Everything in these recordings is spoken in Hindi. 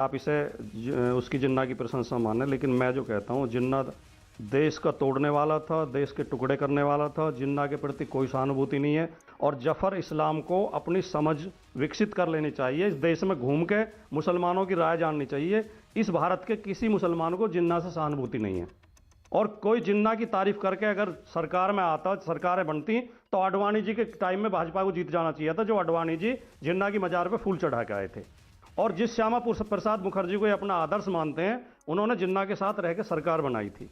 आप इसे उसकी जिन्ना की प्रशंसा माने, लेकिन मैं जो कहता हूँ, जिन्ना देश का तोड़ने वाला था, देश के टुकड़े करने वाला था। जिन्ना के प्रति कोई सहानुभूति नहीं है। और जफर इस्लाम को अपनी समझ विकसित कर लेनी चाहिए। इस देश में घूम के मुसलमानों की राय जाननी चाहिए। इस भारत के किसी मुसलमान को जिन्ना से सहानुभूति नहीं है। और कोई जिन्ना की तारीफ करके अगर सरकार में आता, सरकारें बनती, तो आडवाणी जी के टाइम में भाजपा को जीत जाना चाहिए था, जो आडवाणी जी जिन्ना की मजार पे फूल चढ़ा के आए थे। और जिस श्यामा प्रसाद मुखर्जी को ये अपना आदर्श मानते हैं, उन्होंने जिन्ना के साथ रह के सरकार बनाई थी।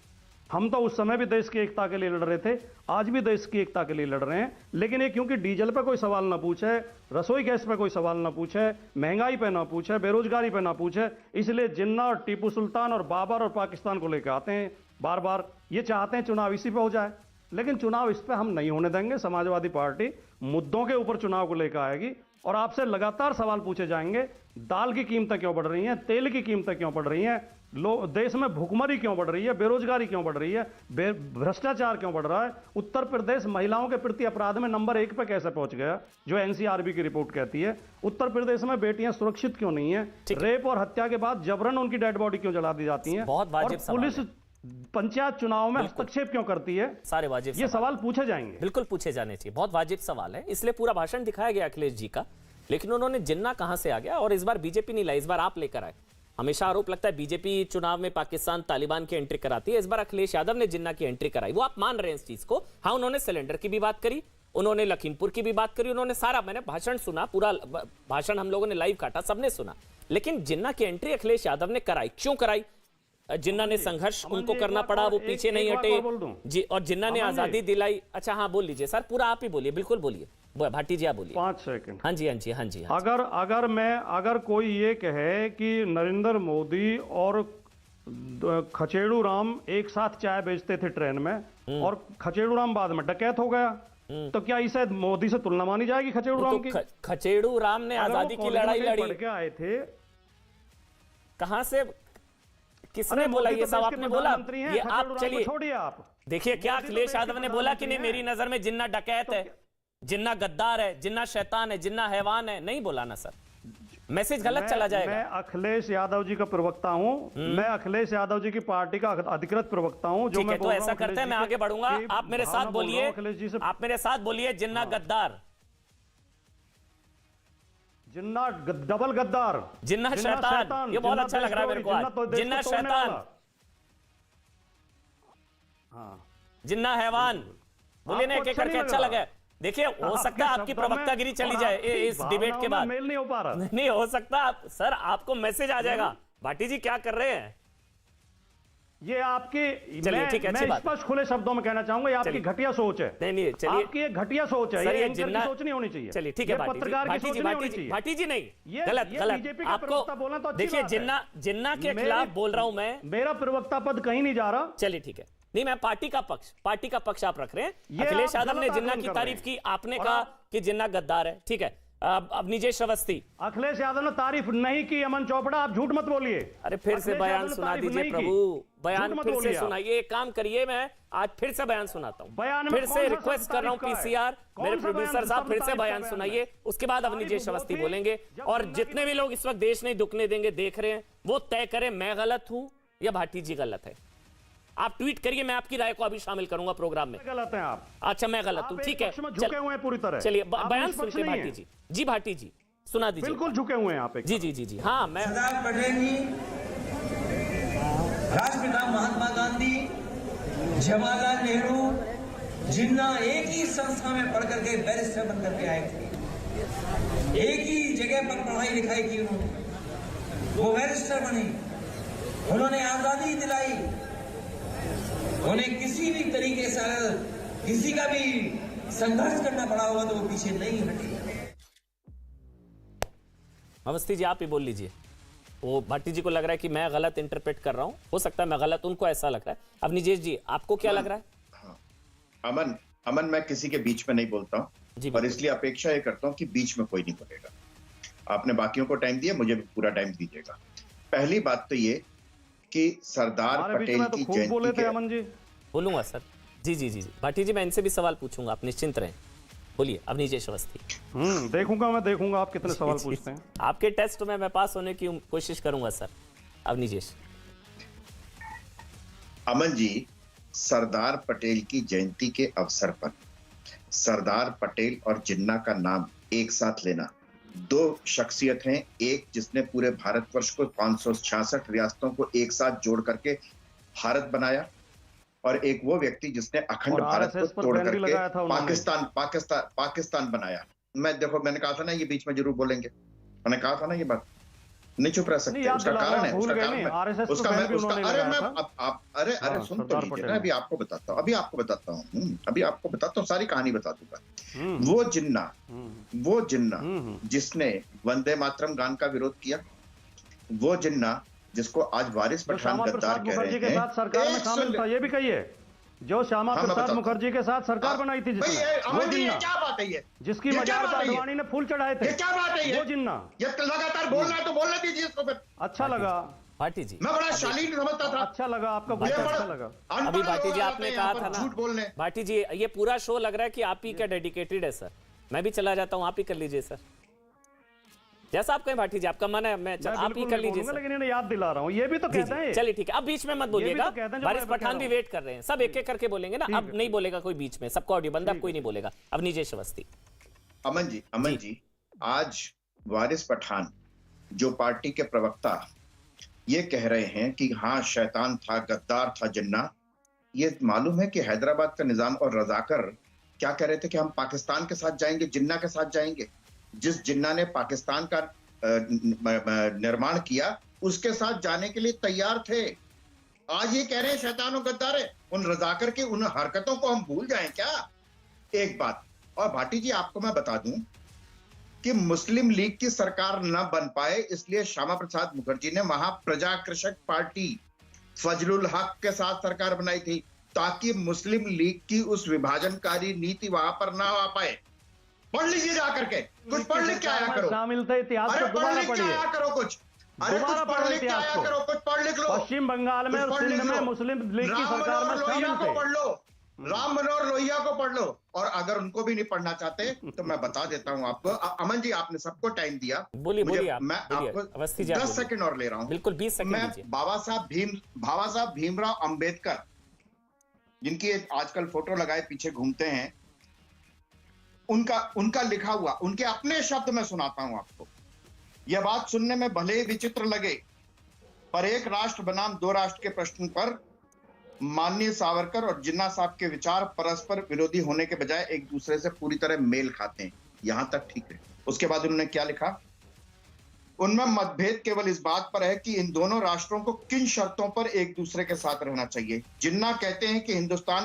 हम तो उस समय भी देश की एकता के लिए लड़ रहे थे, आज भी देश की एकता के लिए लड़ रहे हैं। लेकिन ये क्योंकि डीजल पे कोई सवाल ना पूछे, रसोई गैस पे कोई सवाल ना पूछे, महंगाई पे ना पूछे, बेरोजगारी पे ना पूछे, इसलिए जिन्ना और टीपू सुल्तान और बाबर और पाकिस्तान को लेकर आते हैं बार बार। ये चाहते हैं चुनाव इसी पे हो जाए, लेकिन चुनाव इस पे हम नहीं होने देंगे। समाजवादी पार्टी मुद्दों के ऊपर चुनाव को लेकर आएगी और आपसे लगातार सवाल पूछे जाएंगे। दाल की कीमतें क्यों बढ़ रही हैं, तेल की कीमतें क्यों बढ़ रही हैं, देश में भुखमरी क्यों बढ़ रही है, बेरोजगारी क्यों बढ़ रही है, भ्रष्टाचार क्यों बढ़ रहा है, उत्तर प्रदेश महिलाओं के प्रति अपराध में नंबर 1 पे कैसे पहुंच गया, जो एनसीआरबी की रिपोर्ट कहती है। उत्तर प्रदेश में बेटियां सुरक्षित क्यों नहीं है, रेप और हत्या के बाद जबरन उनकी डेड बॉडी क्यों जला दी जाती है, बहुत वाजिब सवाल पुलिस पंचायत चुनाव में हस्तक्षेप क्यों करती है। सारे वाजिब ये सवाल पूछे जाएंगे, बिल्कुल पूछे जाने चाहिए। बहुत वाजिब सवाल है, इसलिए पूरा भाषण दिखाया गया अखिलेश जी का। लेकिन उन्होंने जिन्ना कहां से आ गया, और इस बार बीजेपी नहीं लाई, इस बार आप लेकर आए। हमेशा आरोप लगता है बीजेपी चुनाव में पाकिस्तान तालिबान की एंट्री कराती है, इस बार अखिलेश यादव ने जिन्ना की एंट्री कराई। वो आप मान रहे हैं इस चीज को। हाँ, उन्होंने सिलेंडर की भी बात करी, उन्होंने लखीमपुर की भी बात करी, उन्होंने सारा, मैंने भाषण सुना, पूरा भाषण हम लोगों ने लाइव काटा, सबने सुना। लेकिन जिन्ना की एंट्री अखिलेश यादव ने कराई, क्यों कराई? जिन्ना ने संघर्ष उनको करना पड़ा, वो पीछे नहीं हटे जी, और जिन्ना ने आजादी दिलाई। अच्छा हाँ, बोल लीजिए सर, पूरा आप ही बोलिए, बिल्कुल बोलिए भाटी जी, आप बोलिए। 5 सेकंड। हाँ जी, हाँ जी, हाँ जी। अगर कोई ये कहे कि नरेंद्र मोदी और खचेड़ू राम एक साथ चाय बेचते थे ट्रेन में और खचेड़ू राम बाद में डकैत हो गया, तो क्या इसे मोदी से तुलना मानी जाएगी खचेड़ू राम की? खचेड़ू राम ने आजादी की लड़ाई लड़ी, पढ़ के आए थे। कहां से, किसने बोला ये सब? आपने बोला? ये आप चलिए, छोड़िए, आप देखिए क्या अखिलेश यादव ने बोला कि नहीं मेरी नजर में जिन्ना डकैत है, जिन्ना गद्दार है, जिन्ना शैतान है, जिन्ना हैवान है? नहीं बोला ना सर, मैसेज गलत चला जाएगा। मैं अखिलेश यादव जी का प्रवक्ता हूं, मैं अखिलेश यादव जी की पार्टी का अधिकृत प्रवक्ता हूं। जो मैं तो ऐसा करते हैं, मैं आगे बढ़ूंगा, आप मेरे साथ बोलिए, आप मेरे साथ बोलिए, जिन्ना गद्दार, जिन्ना डबल गद्दार, जिन्ना शैतान, ये बहुत अच्छा लग रहा है मेरे को आज। जिन्ना शैतान, हाँ, जिन्ना हैवान, बोलिए ना एक एक करके, अच्छा लगा। देखिए, हो सकता है आपकी प्रवक्तागिरी चली जाए इस डिबेट के बाद, मेल नहीं हो पा रहा। नहीं हो सकता सर, आपको मैसेज आ जाएगा। भाटी जी क्या कर रहे हैं ये आपकी, चलिए ठीक है, मैं स्पष्ट खुले शब्दों में कहना चाहूंगा, ये आपकी घटिया सोच है। नहीं चलिए, आपकी एक घटिया सोच है, ये एंकर की सोच नहीं होनी चाहिए। चलिए ठीक है, पत्रकार की सोच नहीं होनी चाहिए। भाटी जी नहीं, गलत बीजेपी का प्रवक्ता बोलना तो देखिए, जिन्ना के खिलाफ बोल रहा हूं मैं, मेरा प्रवक्ता पद कहीं नहीं जा रहा। चलिए ठीक है, नहीं मैं पार्टी का पक्ष आप रख रहे हैं। अखिलेश यादव ने जिन्ना की तारीफ की, आपने कहा कि जिन्ना गद्दार है, ठीक है। अब निजेश अवस्थी, अखिलेश यादव ने तारीफ नहीं की, अमन चोपड़ा आप झूठ मत बोलिए। अरे फिर से बयान सुना दीजिए प्रभु, बयान फिर से सुनाइए। एक काम करिए, मैं आज फिर से बयान सुनाता हूं, फिर से रिक्वेस्ट कर रहा हूं पीसीआर, मेरे प्रोड्यूसर साहब, फिर से बयान सुनाइए, उसके बाद अब निजेश अवस्थी बोलेंगे। और जितने भी लोग इस वक्त देश नहीं दुखने देंगे देख रहे हैं, वो तय करें मैं गलत हूं या भाटी जी गलत है। आप ट्वीट करिए, मैं आपकी राय को अभी शामिल करूंगा प्रोग्राम में। गलत हैं आप? अच्छा, मैं गलत हूं, ठीक है, झुके हुए हैं पूरी तरह। चलिए बयान सुनते हैं भाटी जी। जी भाटी जी, सुना दीजिए। बिल्कुल झुके हुए हैं आप। जी जी जी जी, हाँ। मैं सरदार पटेल जी, राष्ट्रपिता महात्मा गांधी, जवाहरलाल नेहरू, जिन्ना एक ही संस्था में पढ़ करके बैरिस्टर बन करके आए थे, एक ही जगह पर पढ़ाई लिखाई की उन्होंने, वो बैरिस्टर बने, उन्होंने आजादी दिलाई, उन्हें किसी भी तरीके से किसी का भी संघर्ष करना पड़ा होगा तो वो पीछे नहीं हटे। अवस्थी जी आप ही बोल लीजिए। वो भाटी जी को लग रहा है कि मैं गलत इंटरप्रेट कर रहा हूं, हो सकता है मैं गलत, उनको ऐसा लग रहा है। अब निजेश जी आपको क्या लग रहा है? हाँ, अमन मैं किसी के बीच में नहीं बोलता हूं, और इसलिए अपेक्षा ये करता हूं कि बीच में कोई नहीं बोलेगा। आपने बाकियों को टाइम दिया, मुझे भी पूरा टाइम दीजिएगा। पहली बात तो ये कि सरदार पटेल की जयंती बोले थे अमन जी। बोलूंगा सर। जी जी जी जी भाटी जी, मैं इनसे भी सवाल पूछूंगा, आप निश्चिंत रहें। बोलिए अवनीश अवस्थी। देखूंगा, मैं देखूंगा आप कितने सवाल पूछते हैं। आपके टेस्ट में मैं पास होने की कोशिश करूंगा सर। अवनीश। अमन जी, सरदार पटेल की जयंती के अवसर पर सरदार पटेल और जिन्ना का नाम एक साथ लेना, दो शख्सियत हैं, एक जिसने पूरे भारतवर्ष को 566 रियासतों को एक साथ जोड़ करके भारत बनाया, और एक वो व्यक्ति जिसने अखंड भारत को तोड़ करके पाकिस्तान बनाया। मैंने कहा था ना ये बीच में जरूर बोलेंगे, मैंने कहा था ना ये बात, नहीं चुप रह सकते। उसका कारण है, अरे सुन तो लीजिए ना, अभी आपको बताता हूँ, सारी कहानी बता दूंगा। वो जिन्ना जिसने वंदे मातरम गान का विरोध किया, वो जिन्ना जिसको आज वारिस पठान गद्दार कह रहे हैं, सरकार में शामिल था, ये भी कहिए, जो श्यामा प्रसाद मुखर्जी के साथ सरकार बनाई थी, क्या बात है ये, जिसकी मजार पर अडवाणी ने फूल चढ़ाए थे, क्या बात है वो जिन्ना, ये लगातार बोलना है तो बोलने दीजिए इसको फिर। अच्छा लगा भाटी जी, मैं बड़ा शालीन समझता था। अच्छा लगा आपका, अच्छा लगा। अभी भाटी जी आपने कहा था ना, झूठ बोलने, भाटी जी ये पूरा शो लग रहा है कि आप ही का डेडिकेटेड है सर। मैं भी चला जाता हूँ, आप ही कर लीजिए सर, जैसा आप कहें भाटी जी, आपका मन है, आप ही कर लीजिए। लेकिन इन्हें याद दिला रहा हूँ, ये भी तो कहते हैं। चलिए ठीक है, अब बीच में मत बोलिएगा, वारिस पठान भी वेट कर रहे हैं, सब एक एक करके बोलेंगे ना, अब नहीं बोलेगा कोई बीच में, सबको ऑडियो बंद, अब कोई नहीं बोलेगा। अवनीश अवस्थी। अमन जी, आज वारिस पठान जो पार्टी के प्रवक्ता ये कह रहे हैं कि हाँ शैतान था, गद्दार था जिन्ना, ये मालूम है कि हैदराबाद का निजाम और रजाकर क्या कह रहे थे कि हम पाकिस्तान के साथ जाएंगे, जिन्ना के साथ जाएंगे। जिस जिन्ना ने पाकिस्तान का निर्माण किया उसके साथ जाने के लिए तैयार थे। आज ये कह रहे हैं शैतान और गद्दार है। उन रजाकर की उन हरकतों को हम भूल जाएं क्या? एक बात और भाटी जी, आपको मैं बता दूं कि मुस्लिम लीग की सरकार न बन पाए इसलिए श्यामा प्रसाद मुखर्जी ने वहां प्रजाकृषक पार्टी फजलुल हक के साथ सरकार बनाई थी, ताकि मुस्लिम लीग की उस विभाजनकारी नीति वहां पर ना आ पाए। पढ़ लीजिए जाकर के, कुछ पढ़ लिख के आया करो, शामिल थे इतिहास को दोबारा पढ़िए, करो कुछ, अरे कुछ पढ़ लिख के आया करो, कुछ पढ़ लिख लो। पश्चिम बंगाल में और सिंध में मुस्लिम लीग की सरकार में शामिल थे, पढ़ लो, राम मनोहर लोहिया को पढ़ लो, और अगर उनको भी नहीं पढ़ना चाहते तो मैं बता देता हूं आपको। अमन जी, आपने सबको टाइम दिया, बोलिए मैं आपको 10 सेकंड और ले रहा हूं, बिल्कुल 20 सेकंड। मैं बाबा साहब भीमराव अंबेडकर, जिनकी आजकल फोटो लगाए पीछे घूमते हैं, उनका लिखा हुआ, उनके अपने शब्द में सुनाता हूं आपको। यह बात सुनने में भले ही विचित्र लगे, पर एक राष्ट्र बनाम दो राष्ट्र के प्रश्न पर माननीय सावरकर और जिन्ना साहब के विचार परस्पर विरोधी होने के बजाय एक दूसरे से पूरी तरह मेल खाते हैं। यहां तक ठीक है। उसके बाद उन्होंने क्या लिखा? उनमें मतभेद केवल इस बात पर है कि इन दोनों राष्ट्रों को किन शर्तों पर एक दूसरे के साथ रहना चाहिए। जिन्ना कहते हैं कि हिंदुस्तान